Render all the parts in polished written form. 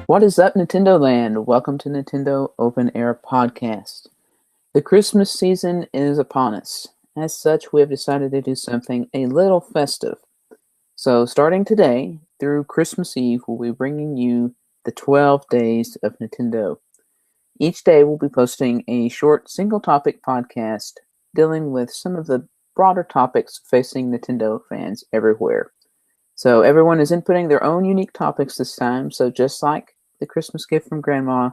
What is up, Nintendo Land? Welcome to Nintendo Open Air Podcast. The Christmas season is upon us. As such, we have decided to do something a little festive. So, starting today through Christmas Eve, we'll be bringing you the 12 days of Nintendo. Each day, we'll be posting a short single-topic podcast dealing with some of the broader topics facing Nintendo fans everywhere. So, everyone is inputting their own unique topics this time, so just like the Christmas gift from Grandma,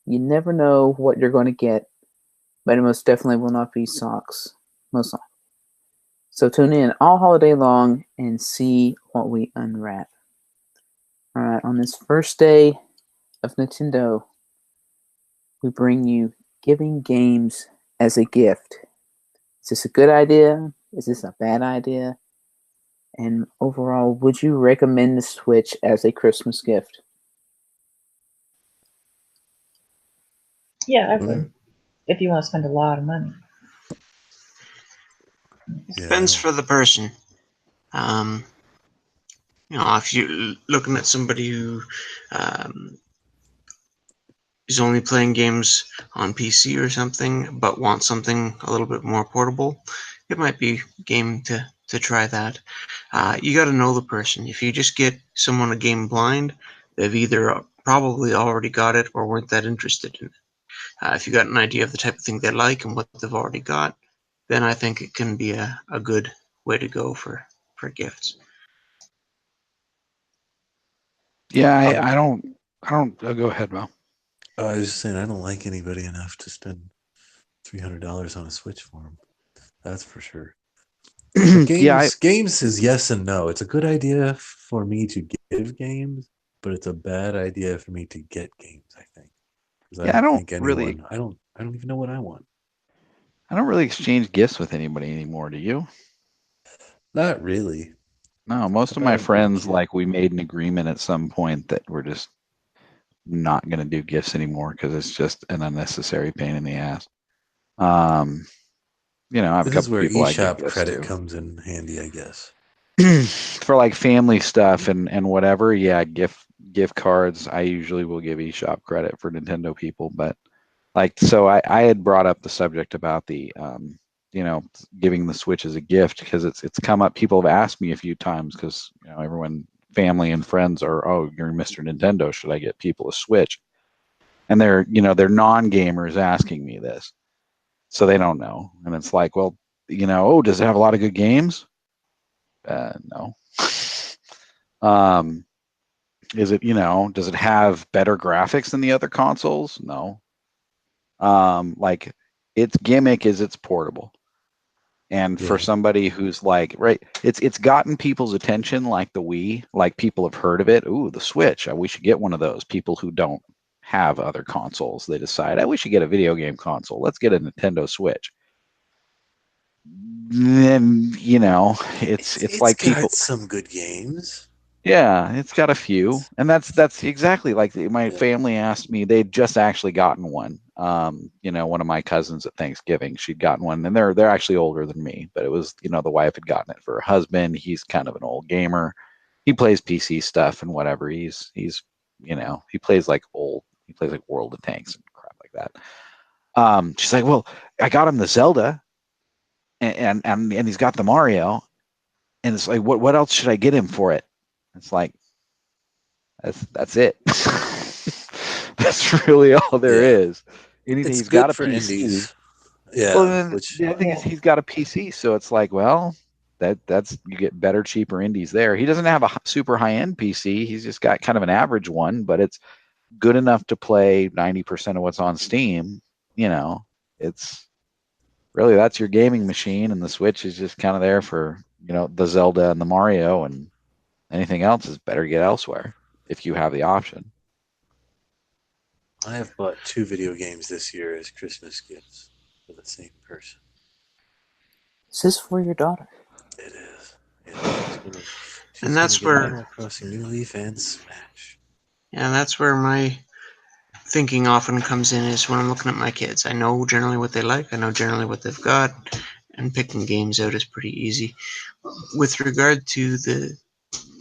you never know what you're going to get, but it most definitely will not be socks, most likely. So tune in all holiday long and see what we unwrap. Alright, on this first day of Nintendo, we bring you giving games as a gift. Is this a good idea? Is this a bad idea? And overall, would you recommend the Switch as a Christmas gift? Yeah, I would. If you want to spend a lot of money. Depends for the person. If you're looking at somebody who is only playing games on PC or something, but wants something a little bit more portable, it might be game to try that. You got to know the person. If you just get someone a game blind, they've either probably already got it or weren't that interested in it. If you got an idea of the type of thing they like and what they've already got, then I think it can be a good way to go for gifts. Yeah, I don't. Go ahead, Mo. I was just saying, I don't like anybody enough to spend $300 on a Switch for them. That's for sure. Games is yes and no. It's a good idea for me to give games, but it's a bad idea for me to get games, I think. I don't even know what I want. I don't really exchange gifts with anybody anymore. Do you? Not really. No, most of my friends, we made an agreement at some point that we're just not going to do gifts anymore because it's just an unnecessary pain in the ass. I've this got is where people eShop credit comes in handy, I guess. For family stuff and whatever. Yeah, gift cards. I usually will give eShop credit for Nintendo people, but I had brought up the subject about the giving the Switch as a gift because it's come up. People have asked me a few times because everyone, family and friends are, oh, you're Mr. Nintendo, should I get people a Switch? And they're non-gamers asking me this, so they don't know. And it's like, well, does it have a lot of good games? No. Is it, does it have better graphics than the other consoles? No. Its gimmick is it's portable. And for somebody who's it's gotten people's attention, like the Wii, people have heard of it. Ooh, the Switch, we should get one of those. People who don't have other consoles, they decide, we should get a video game console. Let's get a Nintendo Switch. Then, it's like people. Got some good games. Yeah, it's got a few, and that's exactly my family asked me. They'd just actually gotten one. One of my cousins at Thanksgiving, she'd gotten one, and they're actually older than me, but it was the wife had gotten it for her husband. He's kind of an old gamer. He plays PC stuff and whatever. He plays he plays World of Tanks and crap like that. She's like, well, I got him the Zelda, and he's got the Mario, and it's like, what else should I get him for it? It's like, that's it. That's really all there is. He's got a PC. Indies. Yeah. Well, the thing is, he's got a PC, so it's like, well, that's you get better, cheaper indies there. He doesn't have a super high-end PC. He's just got kind of an average one, but it's good enough to play 90% of what's on Steam. It's really, that's your gaming machine, and the Switch is just kind of there for the Zelda and the Mario, and anything else is better to get elsewhere if you have the option. I have bought 2 video games this year as Christmas gifts for the same person. Is this for your daughter? It is. Yeah, and that's where Animal Crossing New Leaf and Smash. Yeah, that's where my thinking often comes in, is when I'm looking at my kids. I know generally what they like. I know generally what they've got. and picking games out is pretty easy. With regard to the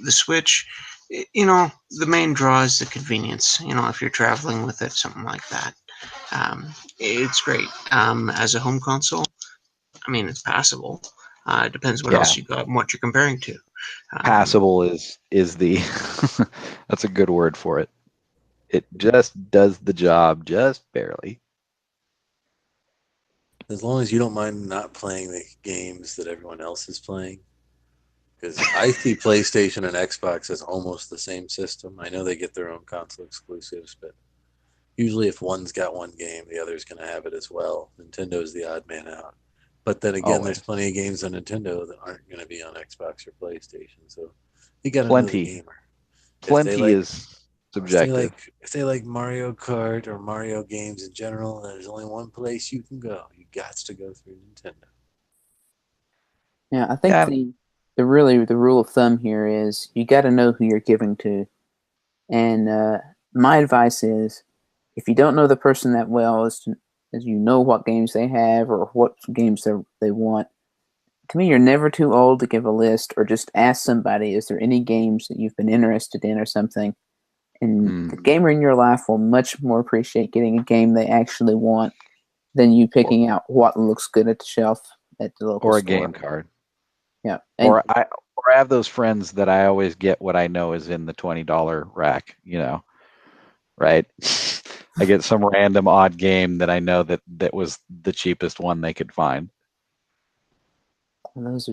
Switch, the main draw is the convenience. If you're traveling with it, something like that, it's great. As a home console, I mean, it's passable. It depends what Yeah. else you got and what you're comparing to. Passable is the that's a good word for it. It just does the job just barely. As long as you don't mind not playing the games that everyone else is playing. Because I see PlayStation and Xbox as almost the same system. I know they get their own console exclusives, but usually if one's got one game, the other's going to have it as well. Nintendo's the odd man out. But then again, there's plenty of games on Nintendo that aren't going to be on Xbox or PlayStation. So you got to know the gamer. Plenty is subjective. If they like Mario Kart or Mario games in general, there's only one place you can go. You got to go through Nintendo. Yeah, I think the rule of thumb here is you got to know who you're giving to. And my advice is, if you don't know the person that well, as you know what games they have or what games they want, to me, you're never too old to give a list, or just ask somebody, is there any games that you've been interested in or something? And the gamer in your life will much more appreciate getting a game they actually want than you picking out what looks good at the shelf at the local store. Or a game card. Yeah. Or I have those friends that I always get what I know is in the $20 rack, right? I get some random odd game that I know that was the cheapest one they could find. And those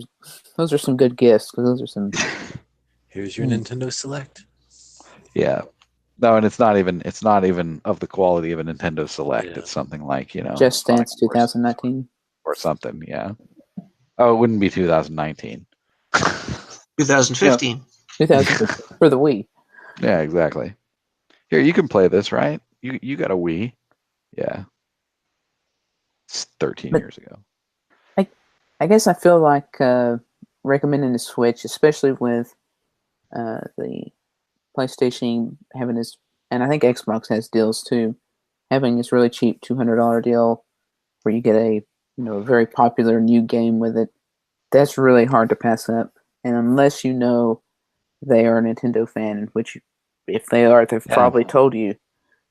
are some good gifts, because those are some. Here's your Nintendo Select. Yeah. No, and it's not even of the quality of a Nintendo Select. Yeah. It's something like, Just Dance 2019 or something. Yeah. Oh, it wouldn't be 2019. 2015. 2015 for the Wii. Yeah, exactly. Here, you can play this, right? You got a Wii. Yeah. It's 13 years ago. I guess I feel like recommending the Switch, especially with the PlayStation having this, and I think Xbox has deals too, having this really cheap $200 deal where you get a very popular new game with it. That's really hard to pass up. And unless you know they are a Nintendo fan, which if they are, they've probably told you,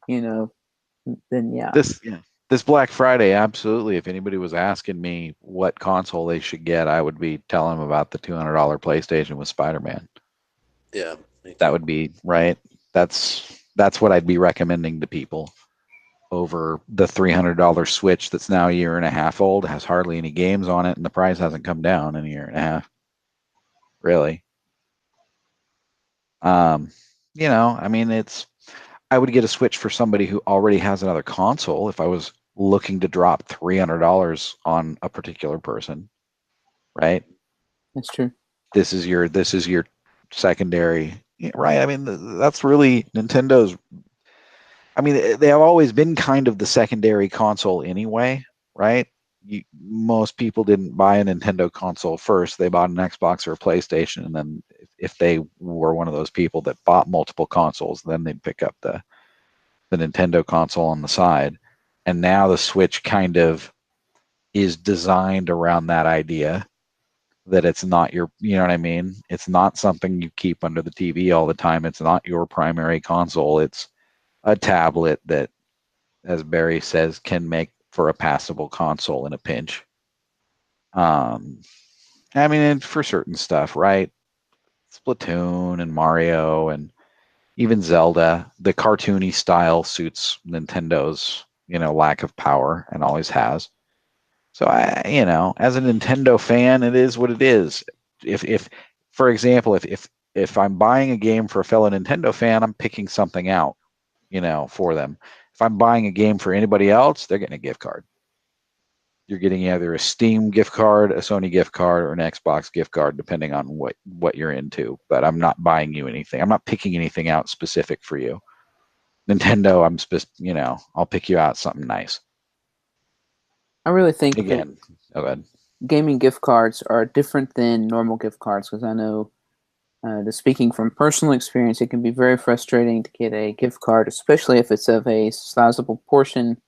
then yeah. This Black Friday, absolutely. If anybody was asking me what console they should get, I would be telling them about the $200 PlayStation with Spider-Man. Yeah. That would be right. That's what I'd be recommending to people over the $300 Switch that's now a year and a half old, has hardly any games on it, and the price hasn't come down in a year and a half. Really. I mean, I would get a Switch for somebody who already has another console if I was looking to drop $300 on a particular person, right? That's true. This is your secondary, right? I mean, that's really Nintendo's. I mean, they have always been kind of the secondary console anyway, right? Most people didn't buy a Nintendo console first. They bought an Xbox or a PlayStation, and then if they were one of those people that bought multiple consoles, then they'd pick up the Nintendo console on the side. And now the Switch kind of is designed around that idea that it's not you know what I mean? It's not something you keep under the TV all the time. It's not your primary console. It's a tablet that, as Barry says, can make for a passable console in a pinch. I mean, and for certain stuff, right? Splatoon and Mario and even Zelda, the cartoony style suits Nintendo's, lack of power, and always has. So as a Nintendo fan, it is what it is. If for example, if I'm buying a game for a fellow Nintendo fan, I'm picking something out, for them. If I'm buying a game for anybody else, they're getting a gift card. You're getting either a Steam gift card, a Sony gift card, or an Xbox gift card, depending on what you're into. But I'm not buying you anything. I'm not picking anything out specific for you. Nintendo, I'll pick you out something nice. I really think again, go ahead. Gaming gift cards are different than normal gift cards, because I know, speaking from personal experience, it can be very frustrating to get a gift card, especially if it's of a sizable portion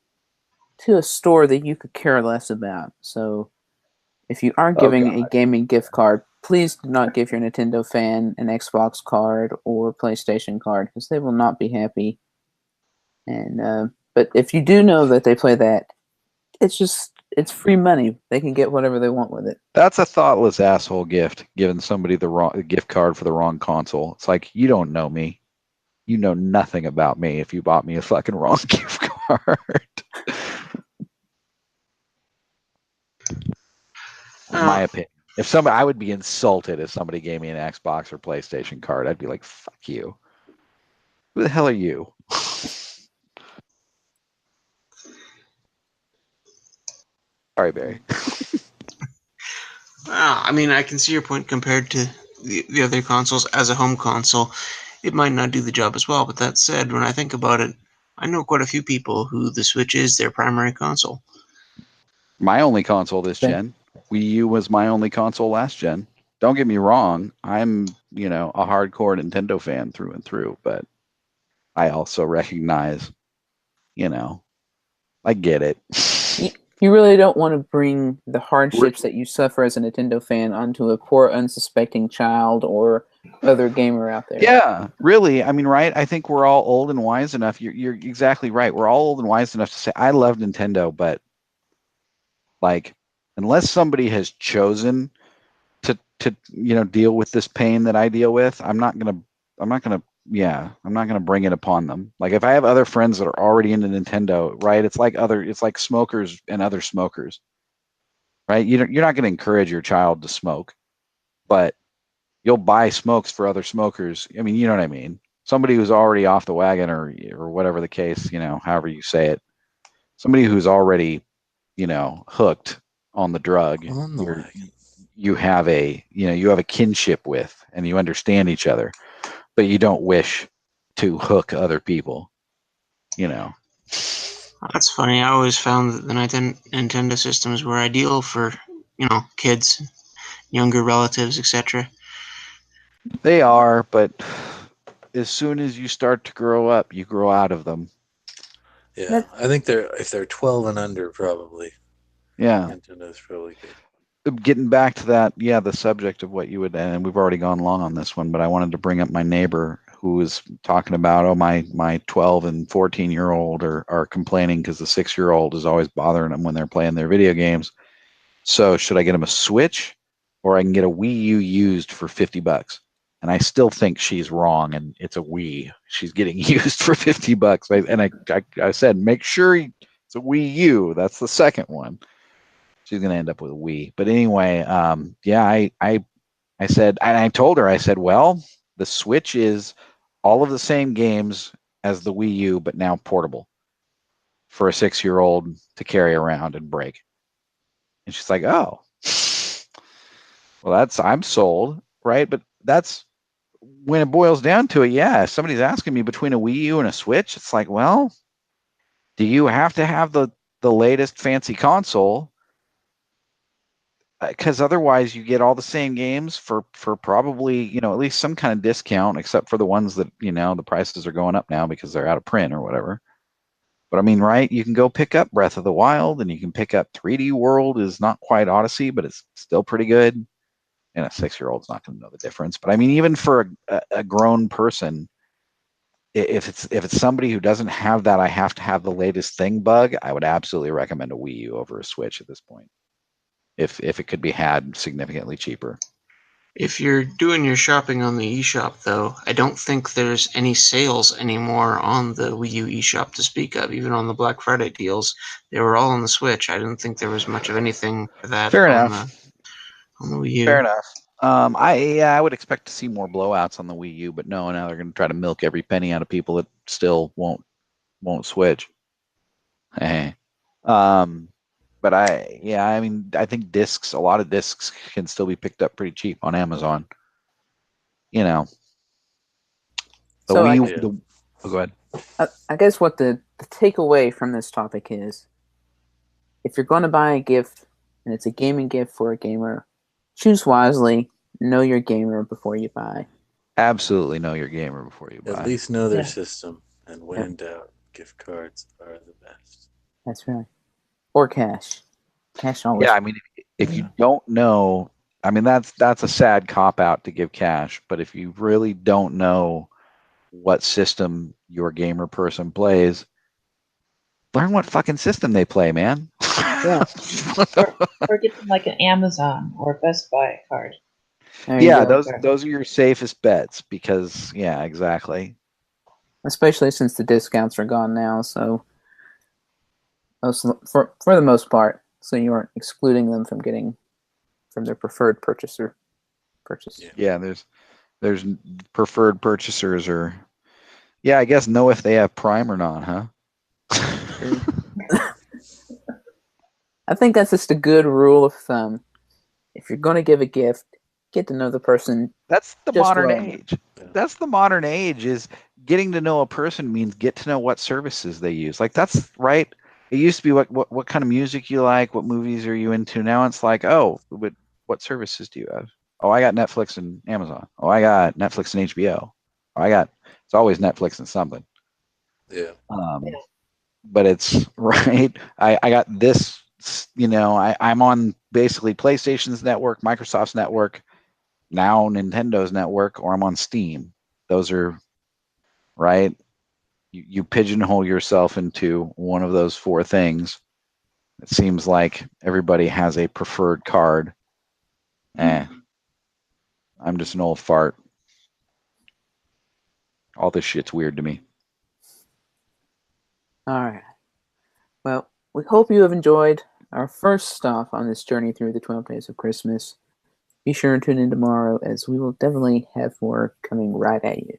to a store that you could care less about. So If you are giving a gaming gift card, please do not give your Nintendo fan an Xbox card or PlayStation card because they will not be happy. And but if you do know that they play that, it's free money. They can get whatever they want with it. That's a thoughtless asshole gift, giving somebody the gift card for the wrong console. It's like, you don't know me. You know nothing about me if you bought me a fucking wrong gift card. In my opinion. If somebody, I would be insulted if somebody gave me an Xbox or PlayStation card. I'd be like, fuck you. Who the hell are you? Sorry, Barry. I mean, I can see your point compared to the other consoles. As a home console, it might not do the job as well. But that said, when I think about it, I know quite a few people who the Switch is their primary console. My only console this gen. Wii U was my only console last gen. Don't get me wrong. I'm, a hardcore Nintendo fan through and through, but I also recognize, I get it. You really don't want to bring the hardships that you suffer as a Nintendo fan onto a poor, unsuspecting child or other gamer out there. Yeah, really. I mean, right? I think we're all old and wise enough. You're exactly right. We're all old and wise enough to say, I love Nintendo, but like, unless somebody has chosen to deal with this pain that I deal with, I'm not gonna bring it upon them. Like, if I have other friends that are already into Nintendo, right? It's like smokers and other smokers, right? You're not gonna encourage your child to smoke, but you'll buy smokes for other smokers. I mean, you know what I mean? Somebody who's already off the wagon or whatever the case, however you say it. Somebody who's already, hooked on the drug. On the wagon. You have a kinship with, and you understand each other, but you don't wish to hook other people, That's funny. I always found that the Nintendo systems were ideal for, kids, younger relatives, etc. They are, but as soon as you start to grow up, you grow out of them. Yeah, I think if they're 12 and under, probably. Yeah. Nintendo's probably good. Getting back to that, the subject of what you would, and we've already gone long on this one, but I wanted to bring up my neighbor who was talking about, my 12 and 14-year-old are complaining because the 6-year-old is always bothering them when they're playing their video games. So should I get them a Switch, or I can get a Wii U used for $50? And I still think she's wrong, and it's a Wii. She's getting used for $50. I said, make sure it's a Wii U. That's the second one. She's going to end up with a Wii. But anyway, I said, and I told her, I said, well, the Switch is all of the same games as the Wii U, but now portable for a 6-year-old to carry around and break. And she's like, oh, well, I'm sold, right? But that's when it boils down to it. Yeah, if somebody's asking me between a Wii U and a Switch, it's like, well, do you have to have the latest fancy console? Because otherwise you get all the same games for probably, at least some kind of discount, except for the ones that, the prices are going up now because they're out of print or whatever. But I mean, right, you can go pick up Breath of the Wild, and you can pick up 3D World. Is not quite Odyssey, but it's still pretty good. And a 6-year-old's not going to know the difference. But I mean, even for a grown person, if it's somebody who doesn't have that I have to have the latest thing bug, I would absolutely recommend a Wii U over a Switch at this point. If it could be had significantly cheaper. If you're doing your shopping on the eShop, though, I don't think there's any sales anymore on the Wii U eShop to speak of. Even on the Black Friday deals, they were all on the Switch. I didn't think there was much of anything for that Fair on enough. the Wii U. Fair enough. I would expect to see more blowouts on the Wii U, but no, now they're going to try to milk every penny out of people that still won't switch. Hey. But I mean, I think a lot of discs can still be picked up pretty cheap on Amazon. The So Wii U. Go ahead. I guess what the takeaway from this topic is, if you're going to buy a gift and it's a gaming gift for a gamer, choose wisely, know your gamer before you buy. Absolutely know your gamer before you buy. At least know their system, and when in doubt, gift cards are the best. That's right. Or cash. Cash always. Yeah, I mean, If you don't know, I mean, that's a sad cop out to give cash, but if you really don't know what system your gamer person plays, learn what fucking system they play, man. Yeah. Or get them like an Amazon or a Best Buy card. There you Yeah, go. those are your safest bets because yeah, exactly. Especially since the discounts are gone now, so for the most part, so you aren't excluding them from getting from their preferred purchaser purchase. Yeah, there's preferred purchasers or yeah, I guess know if they have Prime or not, huh? I think that's just a good rule of thumb. If you're going to give a gift, get to know the person. That's the Just modern well. age. That's the modern age is getting to know a person means get to know what services they use. Like that's right. It used to be what kind of music you like, what movies are you into. Now it's like, oh, what services do you have? Oh, I got Netflix and Amazon. Oh, I got Netflix and HBO. Oh, it's always Netflix and something. Yeah. But it's right. I got this, I'm on basically PlayStation's network, Microsoft's network, now Nintendo's network, or I'm on Steam. Those are right. You pigeonhole yourself into one of those four things. It seems like everybody has a preferred card. I'm just an old fart. All this shit's weird to me. All right. Well, we hope you have enjoyed our first stop on this journey through the 12 Days of Christmas. Be sure to tune in tomorrow as we will definitely have more coming right at you.